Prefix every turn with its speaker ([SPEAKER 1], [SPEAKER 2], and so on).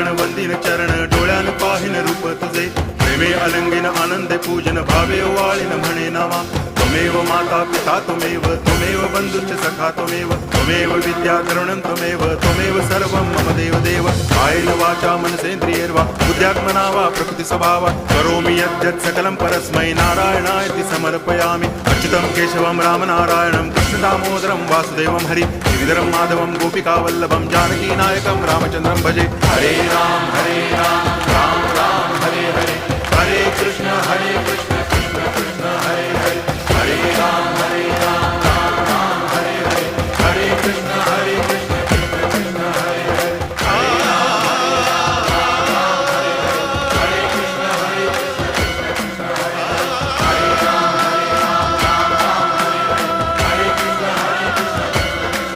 [SPEAKER 1] लागण वंदिन चरण डोळ्यान पाहिन रूप तुझे प्रेमे अलंगिन आनंदे पूजन भावे वाळीन म्हणे नामा त्वमेव माता पिता त्वमेव बंधुश्च सखा त्वमेव विद्या द्रविणं त्वमेव सर्वं मम देव कायेन वाचा मनसेन्द्रियैर्वा बुद्ध्यात्मना वा प्रकृति स्वभावात् करोमि यद्यत् सकलं परस्मै नारायणायति समर्पयामि अच्युतं केशवं रामनारायणं कृष्णदामोदरं वासुदेवं हरि श्रीधरं माधवं गोपिकावल्लभं जानकीनायकं रामचन्द्रं भजे हरे राम राम राम हरे हरे हरे कृष्ण